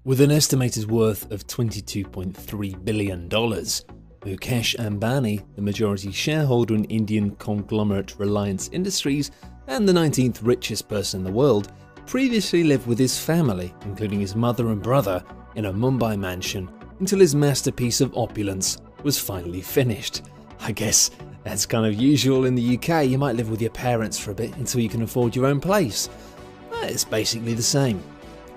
With an estimated worth of $22.3 billion, Mukesh Ambani, the majority shareholder in Indian conglomerate Reliance Industries and the 19th richest person in the world, previously lived with his family, including his mother and brother, in a Mumbai mansion until his masterpiece of opulence was finally finished. I guess that's kind of usual in the UK. You might live with your parents for a bit until you can afford your own place. It's basically the same.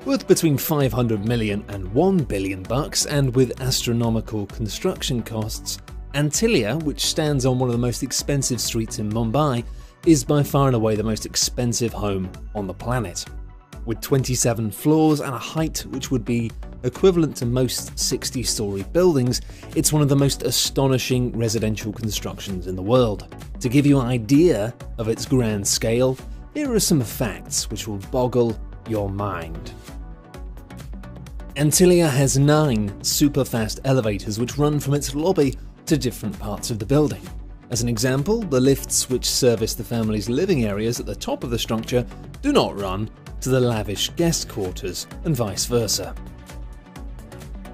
Worth between 500 million and $1 billion bucks, and with astronomical construction costs, Antilia, which stands on one of the most expensive streets in Mumbai, is by far and away the most expensive home on the planet. With 27 floors and a height which would be equivalent to most 60-story buildings, it's one of the most astonishing residential constructions in the world. To give you an idea of its grand scale, here are some facts which will boggle your mind. Antilia has 9 super-fast elevators which run from its lobby to different parts of the building. As an example, the lifts which service the family's living areas at the top of the structure do not run to the lavish guest quarters, and vice versa.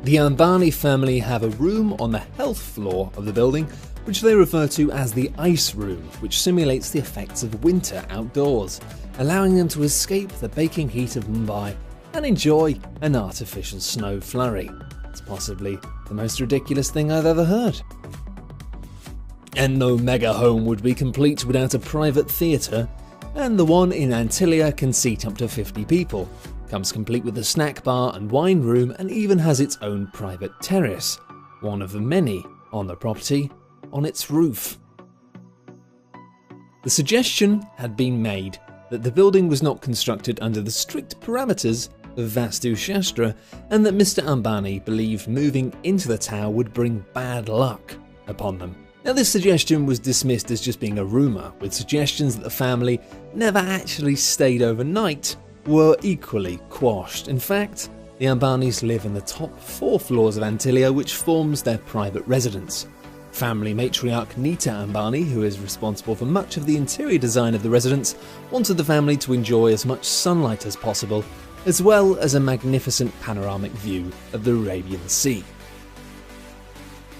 The Ambani family have a room on the health floor of the building, which they refer to as the ice room, which simulates the effects of winter outdoors, allowing them to escape the baking heat of Mumbai and enjoy an artificial snow flurry. It's possibly the most ridiculous thing I've ever heard. And no mega home would be complete without a private theatre, and the one in Antilia can seat up to 50 people. Comes complete with a snack bar and wine room, and even has its own private terrace, one of the many on the property, on its roof. The suggestion had been made that the building was not constructed under the strict parameters of Vastu Shastra, and that Mr. Ambani believed moving into the tower would bring bad luck upon them. Now, this suggestion was dismissed as just being a rumour, with suggestions that the family never actually stayed overnight were equally quashed. In fact, the Ambanis live in the top 4 floors of Antilia, which forms their private residence. Family matriarch Nita Ambani, who is responsible for much of the interior design of the residence, wanted the family to enjoy as much sunlight as possible, as well as a magnificent panoramic view of the Arabian Sea.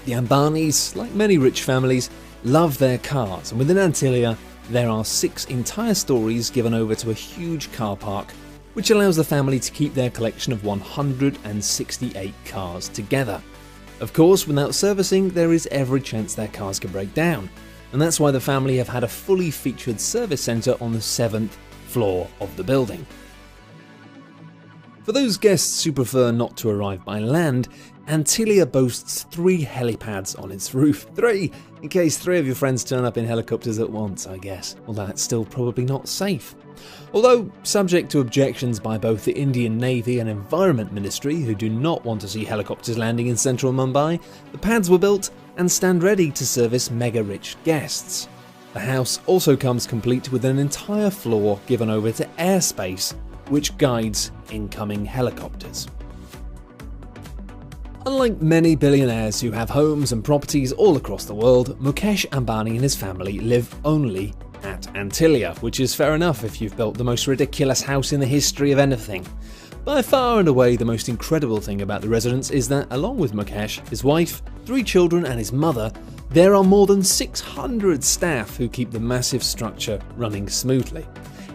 The Ambanis, like many rich families, love their cars, and within Antilia there are 6 entire stories given over to a huge car park, which allows the family to keep their collection of 168 cars together. Of course, without servicing, there is every chance their cars can break down, and that's why the family have had a fully featured service centre on the 7th floor of the building. For those guests who prefer not to arrive by land, Antilia boasts 3 helipads on its roof. 3, in case 3 of your friends turn up in helicopters at once, I guess. Although that's still probably not safe. Although, subject to objections by both the Indian Navy and Environment Ministry, who do not want to see helicopters landing in central Mumbai, the pads were built and stand ready to service mega-rich guests. The house also comes complete with an entire floor given over to airspace, which guides incoming helicopters. Unlike many billionaires who have homes and properties all across the world, Mukesh Ambani and his family live only at Antilia, which is fair enough if you've built the most ridiculous house in the history of anything. By far and away the most incredible thing about the residence is that, along with Mukesh, his wife, 3 children and his mother, there are more than 600 staff who keep the massive structure running smoothly.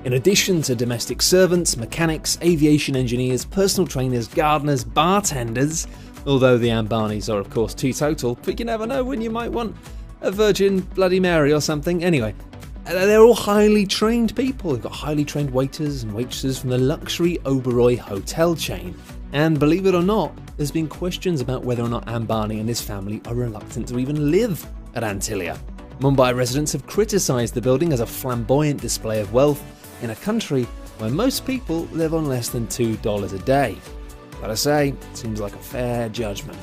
In addition to domestic servants, mechanics, aviation engineers, personal trainers, gardeners, bartenders, although the Ambanis are of course teetotal, but you never know when you might want a Virgin Bloody Mary or something. Anyway, they're all highly trained people. They've got highly trained waiters and waitresses from the luxury Oberoi hotel chain. And believe it or not, there's been questions about whether or not Ambani and his family are reluctant to even live at Antilia. Mumbai residents have criticised the building as a flamboyant display of wealth in a country where most people live on less than $2 a day. Gotta say, it seems like a fair judgment.